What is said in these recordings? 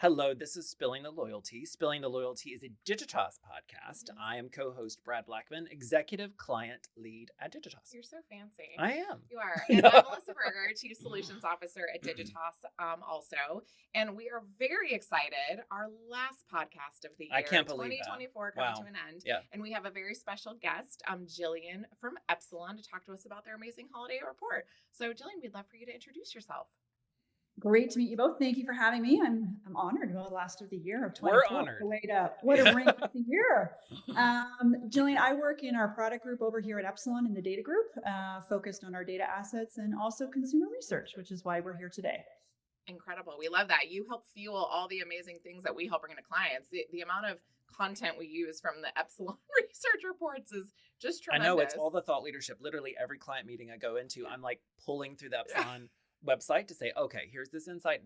Hello, this is Spilling the Loyalty. Spilling the Loyalty is a Digitas podcast. I am co-host Brad Blackmon, executive client lead at Digitas. You're so fancy. I am. You are. And I'm Melissa Berger, Chief Solutions Officer at Digitas also. And we are very excited. Our last podcast of the year. I can't believe 2024 that. coming Wow. to an end. Yeah. And we have a very special guest, Gillian from Epsilon, to talk to us about their amazing holiday report. So Gillian, we'd love for you to introduce yourself. Great to meet you both. Thank you for having me. I'm honored. Well, the last of the year of 24. We're honored. What a ring of the year. Jillian, I work in our product group over here at Epsilon in the data group, focused on our data assets and also consumer research, which is why we're here today. Incredible. We love that. You help fuel all the amazing things that we help bring to clients. The amount of content we use from the Epsilon research reports is just tremendous. I know, it's all the thought leadership. Literally every client meeting I go into, I'm like pulling through the Epsilon website to say, okay, here's this insight.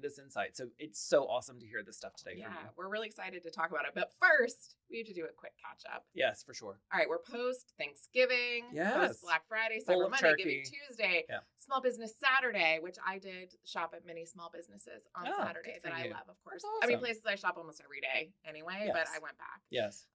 So it's so awesome to hear this stuff today from you. We're really excited to talk about it. But first, we have to do a quick catch up. Yes, for sure. All right, we're post Thanksgiving, Yes. post Black Friday, Full Cyber of Monday, turkey. Giving Tuesday, Small Business Saturday, which I did shop at many small businesses on Saturday good for that I you. love, of course. That's I mean, awesome. places I shop almost every day anyway, but I went back. Yes.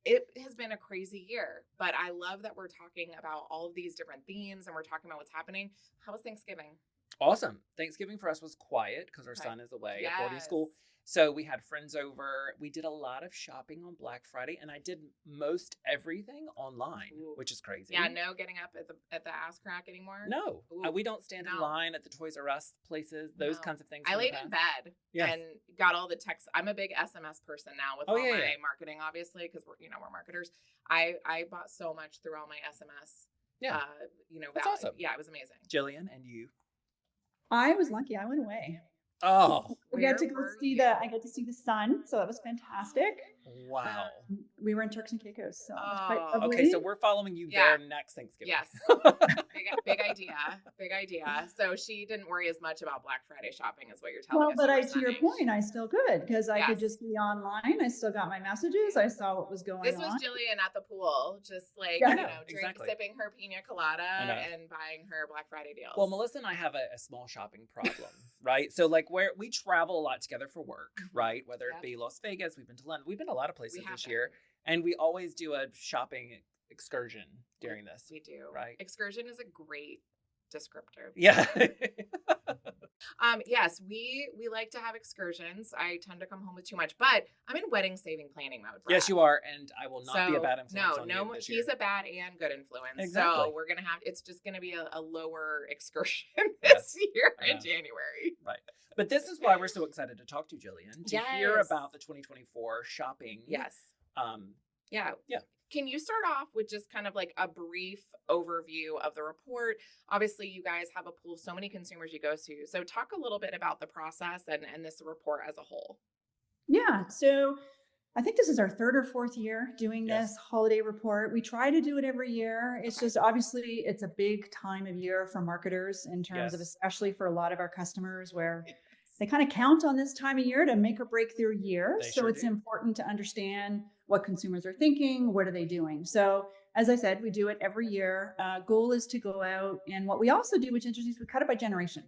It has been a crazy year, but I love that we're talking about all of these different themes and we're talking about what's happening. How was Thanksgiving? Awesome. Thanksgiving for us was quiet because our son is away at boarding school. So we had friends over. We did a lot of shopping on Black Friday, and I did most everything online, which is crazy. Yeah, no getting up at the ass crack anymore. No, we don't stand in line at the Toys R Us places, those kinds of things. I laid in bed and got all the texts. I'm a big SMS person now with all my marketing, obviously, because we're marketers. I bought so much through all my SMS. Yeah, that's value. awesome. Yeah, it was amazing. Jillian, and you? I was lucky. I went away. Oh, I got to see the sun, so that was fantastic. Wow. We were in Turks and Caicos, so it was quite lovely. Okay, so we're following you there next Thanksgiving. Yes. Big idea. So she didn't worry as much about Black Friday shopping is what you're telling us. Well, but to your point, I still could because I could just be online. I still got my messages. I saw what was going on. This was Jillian at the pool, just sipping her pina colada and buying her Black Friday deals. Well, Melissa and I have a small shopping problem, right? So like where we travel a lot together for work, right? Whether it be Las Vegas, we've been to London, we've been to a lot of places this year, and we always do a shopping excursion during this. We do. Right. Excursion is a great descriptor. Yeah. Yes, we like to have excursions. I tend to come home with too much, but I'm in wedding saving planning mode. Brad. Yes, you are, and I will not be a bad influence on you this year. He's a bad and good influence. Exactly. So it's just gonna be a lower excursion this year in January. Right. But this is why we're so excited to talk to Jillian, to hear about the 2024 shopping. Yes. Yeah. Can you start off with just kind of like a brief overview of the report? Obviously, you guys have a pool of so many consumers you go to. So talk a little bit about the process and this report as a whole. Yeah. So I think this is our third or fourth year doing this holiday report. We try to do it every year. It's just obviously it's a big time of year for marketers in terms of, especially for a lot of our customers where they kind of count on this time of year to make or break their year. So it's important to understand what consumers are thinking, what are they doing? So as I said, we do it every year. Goal is to go out, and what we also do, which is interesting, is we cut it by generation.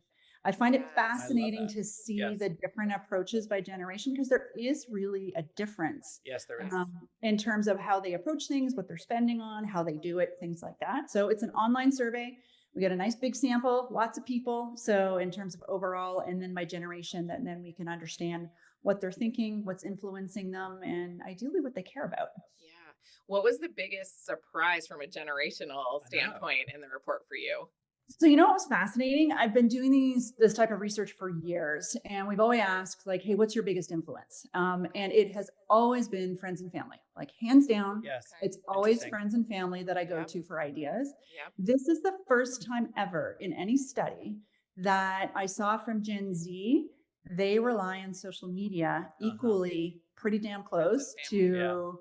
I find it fascinating to see the different approaches by generation because there is really a difference. Yes, there is. In terms of how they approach things, what they're spending on, how they do it, things like that. So it's an online survey. We get a nice big sample, lots of people. So in terms of overall, and then by generation, then we can understand what they're thinking, what's influencing them, and ideally what they care about. Yeah. What was the biggest surprise from a generational standpoint in the report for you? So, what was fascinating? I've been doing this type of research for years, and we've always asked, like, hey, what's your biggest influence? And it has always been friends and family, like hands down. Yes. It's always friends and family that I go to for ideas. Yep. This is the first time ever in any study that I saw from Gen Z. They rely on social media equally, pretty damn close to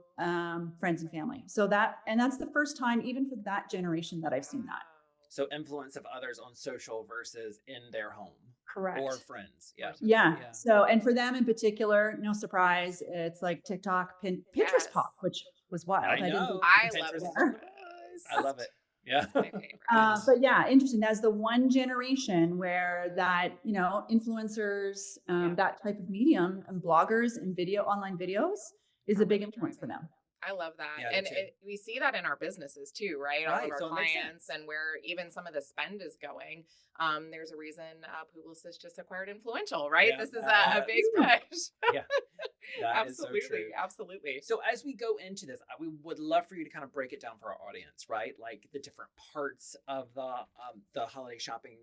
friends and family. So that's the first time, even for that generation, that I've seen that. So influence of others on social versus in their home. Correct. Or friends. Yeah. So, and for them in particular, no surprise, it's like TikTok, Pinterest pop, which was wild. I know. I love it. I love it. Yeah. My favorite. But yeah, interesting. That's the one generation where that, influencers, that type of medium and bloggers and online videos is a big influence for them. I love that. Yeah, and we see that in our businesses too, right? All of our so clients and where even some of the spend is going. There's a reason Publicis just acquired Influential, right? Yeah, this is a big push. Yeah, that absolutely, is so true. Absolutely. So as we go into this, we would love for you to kind of break it down for our audience, right? Like the different parts of the holiday shopping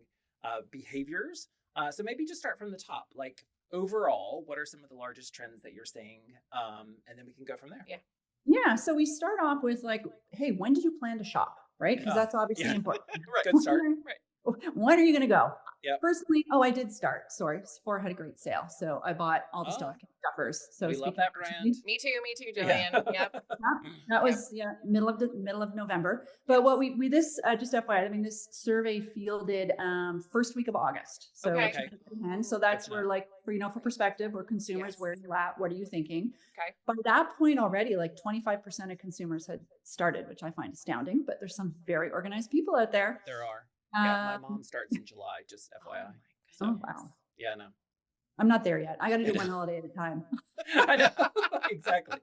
behaviors. So maybe just start from the top. Like overall, what are some of the largest trends that you're seeing? And then we can go from there. Yeah. So we start off with like, hey, when did you plan to shop? Right? Because that's obviously important. Right. Good start. Right. When are you going to go? Yep. Personally, I did start. Sorry, Sephora had a great sale, so I bought all the stocking stuffers. So we love that brand. Me too, Jillian. Yep. Yeah, that was middle of November. But what we this just FYI, I mean this survey fielded first week of August. So so that's where like for perspective, we're consumers, where are you at? What are you thinking? Okay. By that point already, like 25% of consumers had started, which I find astounding. But there's some very organized people out there. There are. Yeah, my mom starts in July, just FYI. Oh, wow. Yeah, no. I'm not there yet. I got to do one holiday at a time. I know. Exactly.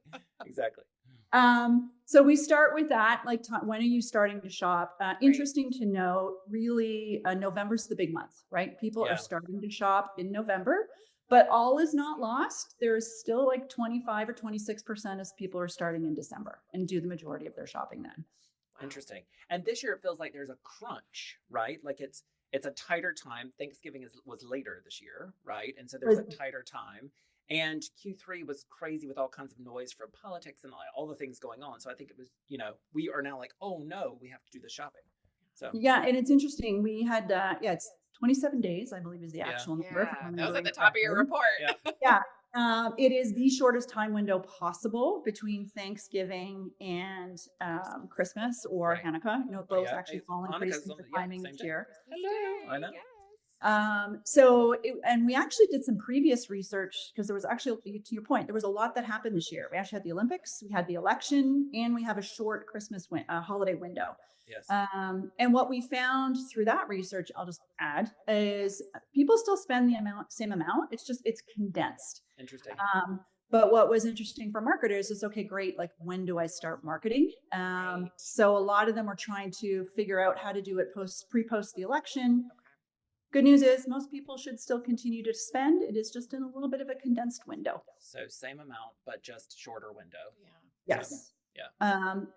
So we start with that. Like, when are you starting to shop? Interesting to know, really, November's the big month, right? People are starting to shop in November, but all is not lost. There's still like 25 or 26% of people are starting in December and do the majority of their shopping then. Interesting. And this year it feels like there's a crunch, right? Like it's a tighter time. Thanksgiving was later this year, right? And so there's a tighter time. And Q3 was crazy with all kinds of noise from politics and all the things going on. So I think it was, we are now like, oh no, we have to do the shopping. So yeah, and it's interesting. We had it's 27 days, I believe, is the actual number. Yeah. That was at the top of your report. Yeah. It is the shortest time window possible between Thanksgiving and Christmas or Hanukkah. Both actually fall in pretty similar timing this year. Hello. I know. And we actually did some previous research because there was actually, to your point, there was a lot that happened this year. We actually had the Olympics, we had the election, and we have a short Christmas holiday window. Yes. And what we found through that research, I'll just add, is people still spend the same amount. It's condensed. Interesting. But what was interesting for marketers is, okay, great. Like, when do I start marketing? So a lot of them are trying to figure out how to do it pre-post the election. Good news is most people should still continue to spend. It is just in a little bit of a condensed window. So same amount, but just shorter window. Yeah. Yes. Yeah.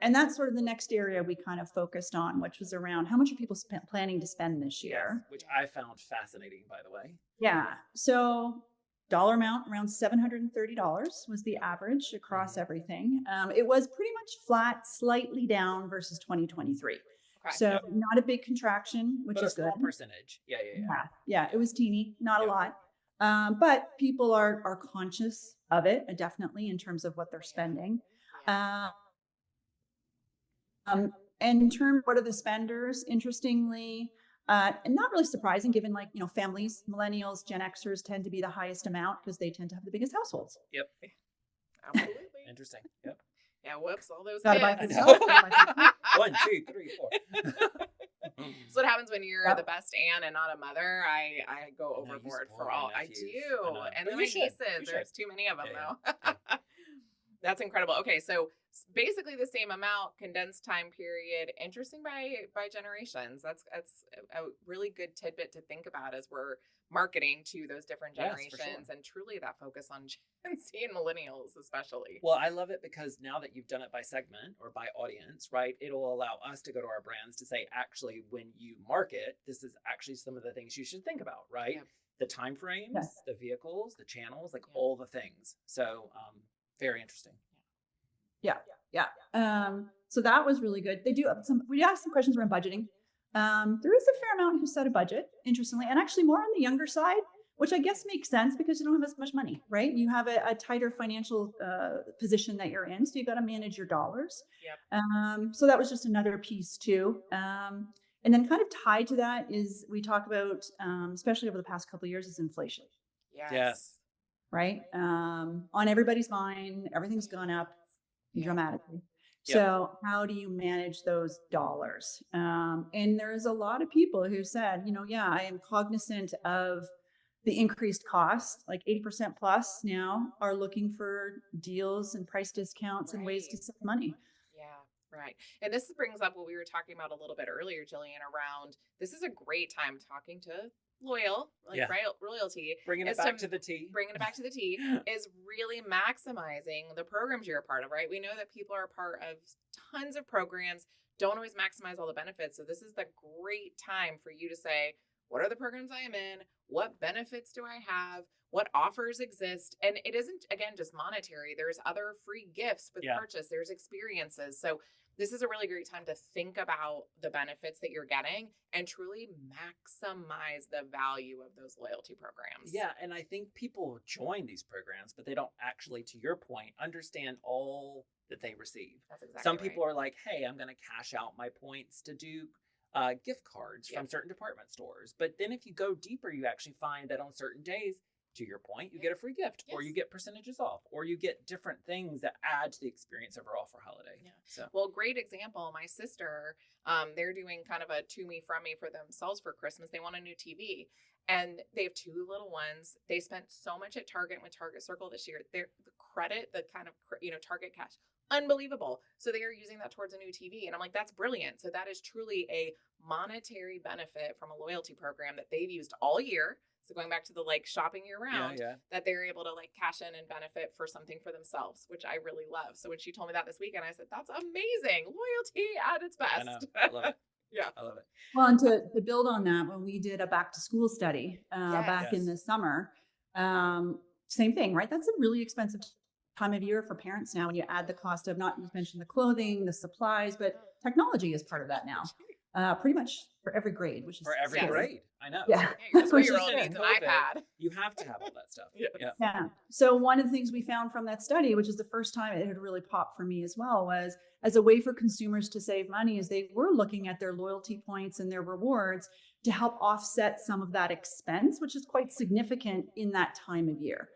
And that's sort of the next area we kind of focused on, which was around how much are people planning to spend this year? Yes, which I found fascinating, by the way. Yeah. So dollar amount around $730 was the average across everything. It was pretty much flat, slightly down versus 2023. Okay. So not a big contraction, which is good. But a small percentage. Yeah, it was teeny, not a lot. But people are conscious of it, definitely, in terms of what they're spending. And in terms of what are the spenders, interestingly, and not really surprising, given families, millennials, Gen Xers tend to be the highest amount because they tend to have the biggest households. Yep. Absolutely. Interesting. Yep. Yeah, whoops, all those kids. 1, 2, 3, 4. So what happens when you're the best aunt and not a mother? I go overboard for all. I do. And then my nieces, there's too many of them though. That's incredible. Okay, so basically the same amount, condensed time period. Interesting by generations. That's a really good tidbit to think about as we're marketing to those different generations, and truly that focus on Gen Z and millennials especially. Well, I love it because now that you've done it by segment or by audience, right, it'll allow us to go to our brands to say, actually, when you market, this is actually some of the things you should think about, right? Yeah. The time frames, the vehicles, the channels, all the things. So very interesting. Yeah. So that was really good. We asked some questions around budgeting. There is a fair amount who set a budget, interestingly, and actually more on the younger side, which I guess makes sense because you don't have as much money, right? You have a tighter financial position that you're in, so you got to manage your dollars. Yep. So that was just another piece too. And then kind of tied to that is we talk about, especially over the past couple of years, is inflation. Yes. Right? On everybody's mind, everything's gone up dramatically. So how do you manage those dollars? And there's a lot of people who said, yeah, I am cognizant of the increased cost, like 80% plus now are looking for deals and price discounts and ways to save money. Yeah, right. And this brings up what we were talking about a little bit earlier, Gillian, around this is a great time talking to LoyalTEA. Bringing it back to the T. Bringing it back to the T is really maximizing the programs you're a part of, right? We know that people are a part of tons of programs, don't always maximize all the benefits. So this is the great time for you to say, what are the programs I am in? What benefits do I have? What offers exist? And it isn't, again, just monetary. There's other free gifts with purchase. There's experiences. So this is a really great time to think about the benefits that you're getting and truly maximize the value of those loyalty programs. Yeah. And I think people join these programs, but they don't actually, to your point, understand all that they receive. That's exactly Some people are like, hey, I'm going to cash out my points to do gift cards from certain department stores. But then if you go deeper, you actually find that on certain days, to your point, you get a free gift or you get percentages off or you get different things that add to the experience overall for holiday. Yeah. So, well, great example. My sister, they're doing kind of a to me from me for themselves for Christmas. They want a new TV and they have two little ones. They spent so much at Target with Target Circle this year. The credit, the kind of, Target cash, unbelievable. So they are using that towards a new TV. And I'm like, that's brilliant. So that is truly a monetary benefit from a loyalty program that they've used all year. So going back to the shopping year round, that they're able to cash in and benefit for something for themselves, which I really love. So when she told me that this weekend, I said, that's amazing. LoyalTEA at its best. I know. I love it. Yeah. I love it. Well, and to build on that, when we did a back to school study back in the summer, same thing, right? That's a really expensive time of year for parents now. When you add the cost of, not you mentioned the clothing, the supplies, but technology is part of that now. Pretty much for every grade, which is for every grade. I know. Yeah. Your 4-year-old needs an iPad. You have to have all that stuff. Yeah. So one of the things we found from that study, which is the first time it had really popped for me as well, was as a way for consumers to save money, is they were looking at their loyalty points and their rewards to help offset some of that expense, which is quite significant in that time of year.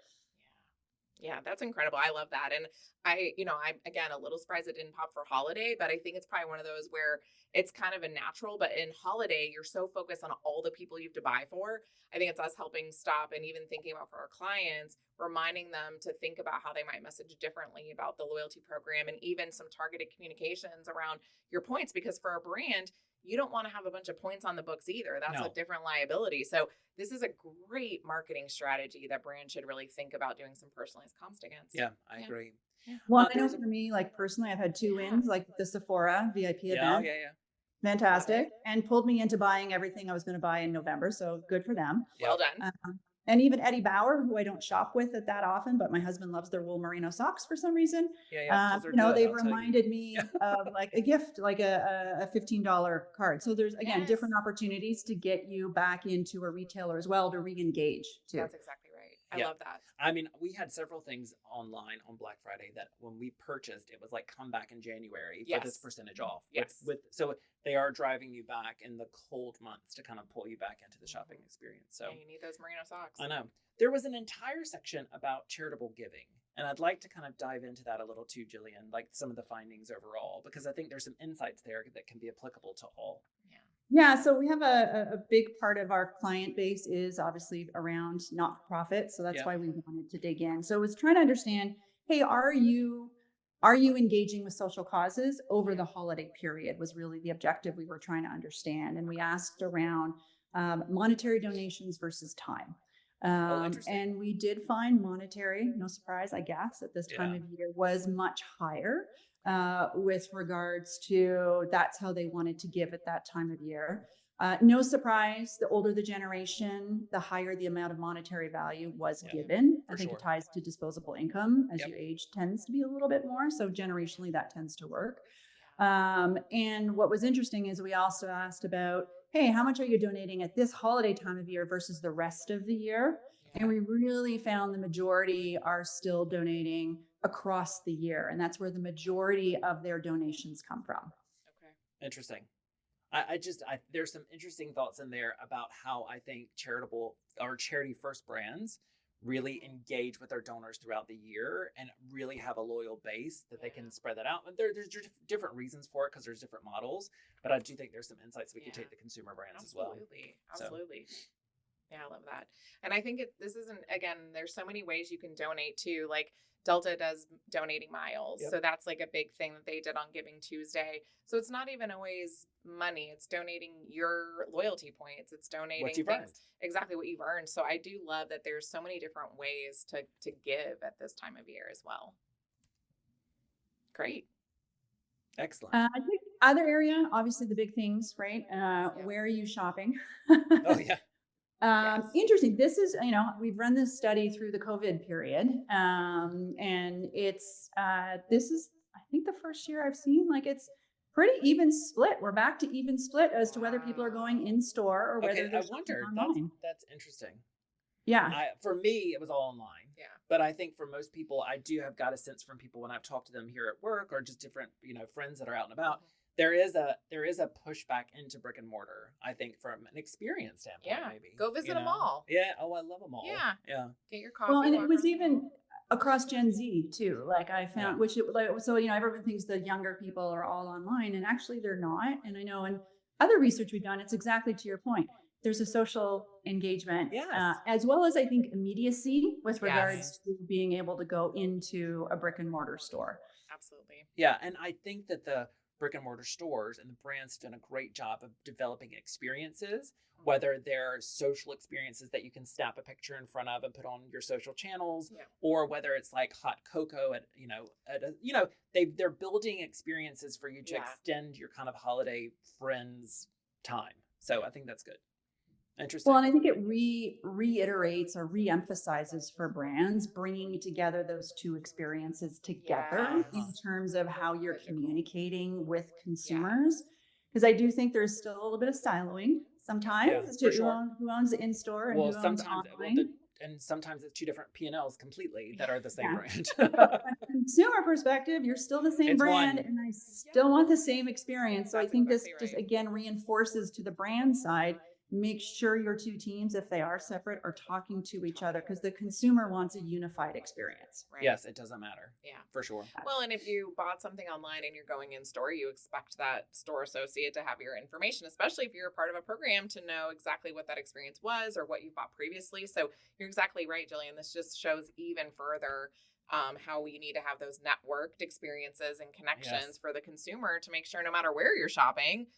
Yeah, that's incredible. I love that. And I'm again a little surprised it didn't pop for holiday, but I think it's probably one of those where it's kind of a natural, but in holiday, you're so focused on all the people you have to buy for. I think it's us helping stop and even thinking about for our clients, reminding them to think about how they might message differently about the loyalty program and even some targeted communications around your points, because for a brand, you don't want to have a bunch of points on the books either. That's a different liability. So this is a great marketing strategy that brands should really think about doing some personalized comms against. Yeah, I agree. Yeah. Well, I know for me, personally, I've had 2 wins, like the Sephora VIP event. Yeah. Fantastic. And pulled me into buying everything I was going to buy in November. So good for them. Well done. And even Eddie Bauer, who I don't shop with it that often, but my husband loves their wool merino socks for some reason. They've reminded me of a gift, like a $15 card. So there's, again, different opportunities to get you back into a retailer as well to re-engage too. That's exactly right. I love that. I mean, we had several things online on Black Friday that when we purchased, it was come back in January for this percentage off. Yes. So they are driving you back in the cold months to kind of pull you back into the shopping experience. So you need those merino socks. I know. There was an entire section about charitable giving. And I'd like to kind of dive into that a little too, Gillian, some of the findings overall, because I think there's some insights there that can be applicable to all. Yeah, so we have a big part of our client base is obviously around not-for-profit. So that's why we wanted to dig in. So it was trying to understand, hey, are you engaging with social causes over the holiday period was really the objective we were trying to understand. And we asked around monetary donations versus time. And we did find monetary, no surprise, I guess, at this time of year was much higher. With regards to that's how they wanted to give at that time of year. No surprise, the older the generation, the higher the amount of monetary value was given. I think it ties to disposable income as you age tends to be a little bit more. So generationally that tends to work. And what was interesting is we also asked about, hey, how much are you donating at this holiday time of year versus the rest of the year? And we really found the majority are still donating across the year. And that's where the majority of their donations come from. Okay. Interesting. There's some interesting thoughts in there about how I think charitable or charity first brands really engage with their donors throughout the year and really have a loyal base that they can spread that out. And there's different reasons for it because there's different models, but I do think there's some insights we could take to consumer brands as well. Absolutely. Yeah, I love that. And I think this isn't, again, there's so many ways you can donate too. Like Delta does donating miles. Yep. So that's like a big thing that they did on Giving Tuesday. So it's not even always money. It's donating your loyalty points. It's donating what you've earned. Exactly what you've earned. So I do love that there's so many different ways to give at this time of year as well. Great. Excellent. I think other area, obviously the big things, right? Where are you shopping? Oh, yeah. Interesting. This is, we've run this study through the COVID period. And it's, this is, I think the first year I've seen, like, it's pretty even split. We're back to even split as to whether people are going in store or whether they're online. That's interesting. Yeah. For me, it was all online. Yeah. But I think for most people, I do have got a sense from people when I've talked to them here at work or just different, friends that are out and about. There is a pushback into brick and mortar, I think, from an experience standpoint, maybe. Go visit a mall. Yeah. Oh, I love a mall. Yeah. Yeah. Get your coffee. Well, and it was even across Gen Z too. Like I found, everyone thinks the younger people are all online, and actually they're not. And I know in other research we've done, it's exactly to your point. There's a social engagement, as well as I think immediacy with regards to being able to go into a brick and mortar store. Absolutely. Yeah. And I think that the brick and mortar stores and the brands have done a great job of developing experiences, whether they're social experiences that you can snap a picture in front of and put on your social channels, or whether it's like hot cocoa they're building experiences for you to extend your kind of holiday friends time. So I think that's good. Interesting. Well, and I think it reiterates or reemphasizes for brands bringing together those two experiences together in terms of how you're communicating with consumers. Because I do think there's still a little bit of siloing sometimes as to who owns the in-store and who owns online. And sometimes it's two different P&Ls completely that are the same brand. But from a consumer perspective, you're still the same brand and I still want the same experience. So I think this just, again, reinforces to the brand side, make sure your two teams, if they are separate, are talking to each other because the consumer wants a unified experience. Right? Yes, it doesn't matter. Yeah, for sure. Well, and if you bought something online and you're going in store, you expect that store associate to have your information, especially if you're a part of a program, to know exactly what that experience was or what you bought previously. So you're exactly right, Gillian. This just shows even further how we need to have those networked experiences and connections for the consumer to make sure no matter where you're shopping,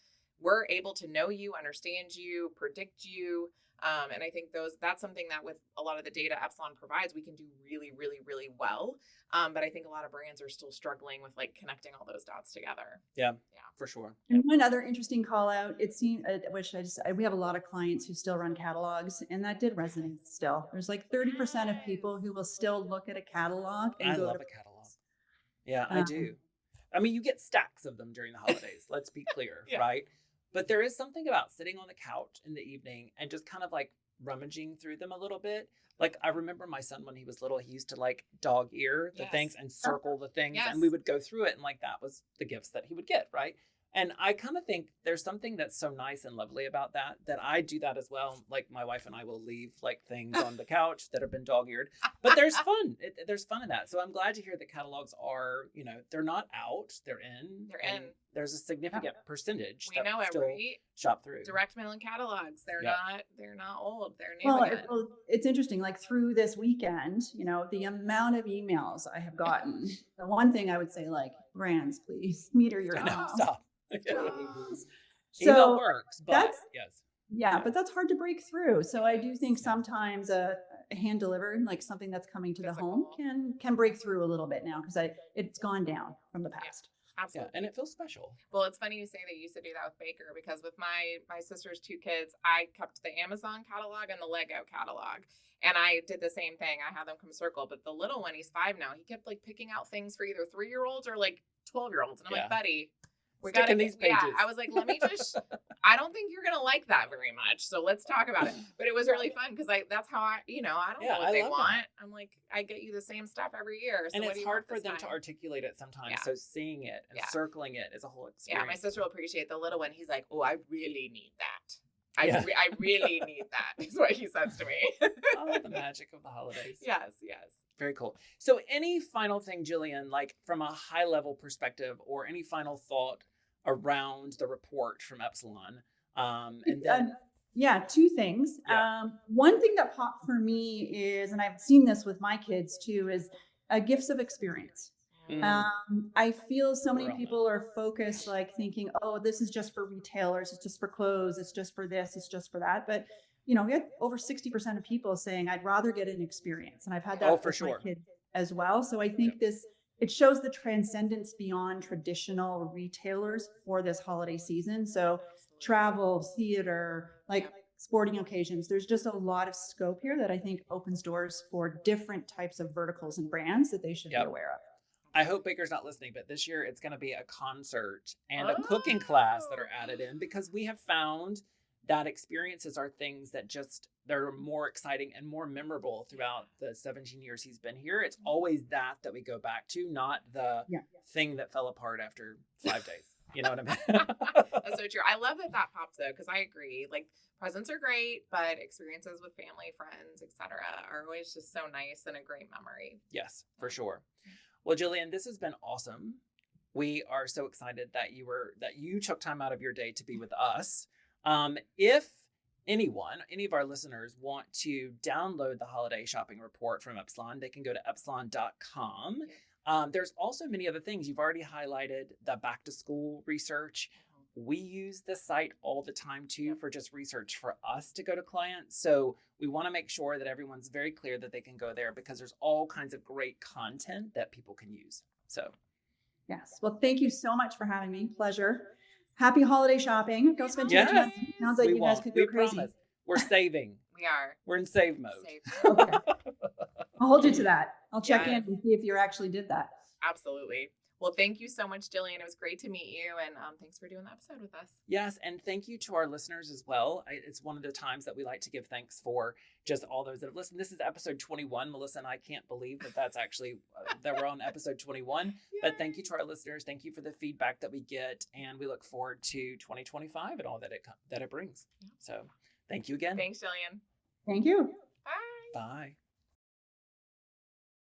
we're able to know you, understand you, predict you. And I think that's something that with a lot of the data Epsilon provides, we can do really, really, really well. But I think a lot of brands are still struggling with like connecting all those dots together. Yeah, for sure. And one other interesting call out, it seemed, we have a lot of clients who still run catalogs, and that did resonate still. There's like 30% of people who will still look at a catalog and I love a catalog. Yeah, I do. I mean, you get stacks of them during the holidays. Let's be clear, right? But there is something about sitting on the couch in the evening and just kind of like rummaging through them a little bit. Like I remember my son when he was little, he used to like dog ear the things and circle the things. And we would go through it and like that was the gifts that he would get, right? And I kind of think there's something that's so nice and lovely about that I do that as well. Like my wife and I will leave like things on the couch that have been dog-eared, but there's fun. There's fun in that. So I'm glad to hear that catalogs are, they're not out, they're in. There's a significant percentage we know it, still right? shop through. Direct mail and catalogs. They're not old. They're new again. Well, it's interesting. Like through this weekend, the amount of emails I have gotten. The one thing I would say, like, brands, please meter your emails. Stop. So email works, but but that's hard to break through. So I do think sometimes a hand delivered, like something that's coming to the home, can break through a little bit now because it's gone down from the past. Absolutely. Yeah, and it feels special. Well, it's funny you say that you used to do that with Berger because with my sister's two kids, I kept the Amazon catalog and the Lego catalog. And I did the same thing. I had them come circle. But the little one, he's 5 now, he kept like picking out things for either 3-year-olds or like 12-year-olds. And I'm like, buddy, we got to these pages. I was like, let me just, I don't think you're going to like that very much. So let's talk about it. But it was really fun because that's how I don't know what they want. That. I'm like, I get you the same stuff every year. So and it's hard for them to articulate it sometimes. Yeah. So seeing it and circling it is a whole experience. Yeah, my sister will appreciate the little one. He's like, oh, I really need that. I really need that, is what he says to me. Oh, the magic of the holidays. Yes. Very cool. So any final thing, Gillian, like from a high level perspective, or any final thought around the report from Epsilon? And then two things. One thing that popped for me is, and I've seen this with my kids too, is gifts of experience. I feel so many people are focused, like thinking, oh, this is just for retailers, it's just for clothes, it's just for this, it's just for that. But we had over 60% of people saying, I'd rather get an experience. And I've had that with my kids as well. So I think it shows the transcendence beyond traditional retailers for this holiday season. So travel, theater, like sporting occasions, there's just a lot of scope here that I think opens doors for different types of verticals and brands that they should be aware of. I hope Baker's not listening, but this year it's going to be a concert and a cooking class that are added in, because we have found that experiences are things that they're more exciting and more memorable throughout the 17 years he's been here. It's always that we go back to, not the thing that fell apart after 5 days. You know what I mean? That's so true. I love that pops though, because I agree. Like, presents are great, but experiences with family, friends, etc., are always just so nice and a great memory. Yes, for sure. Well, Gillian, this has been awesome. We are so excited that you took time out of your day to be with us. If any of our listeners want to download the holiday shopping report from Epsilon, they can go to epsilon.com. There's also many other things. You've already highlighted the back to school research. We use this site all the time too for just research for us to go to clients. So we want to make sure that everyone's very clear that they can go there, because there's all kinds of great content that people can use. So yes. Well, thank you so much for having me. Pleasure. Happy holiday shopping. Don't spend too much money. Sounds like you guys could go crazy. Promise. We're saving. We are. We're in save mode. Okay. I'll hold you to that. I'll check in and see if you actually did that. Absolutely. Well, thank you so much, Gillian. It was great to meet you, and thanks for doing the episode with us. Yes, and thank you to our listeners as well. It's one of the times that we like to give thanks for just all those that have listened. This is episode 21. Melissa and I can't believe that's actually that we're on episode 21. Yay. But thank you to our listeners. Thank you for the feedback that we get, and we look forward to 2025 and all that it brings. Yeah. So, thank you again. Thanks, Gillian. Thank you. Bye. Bye.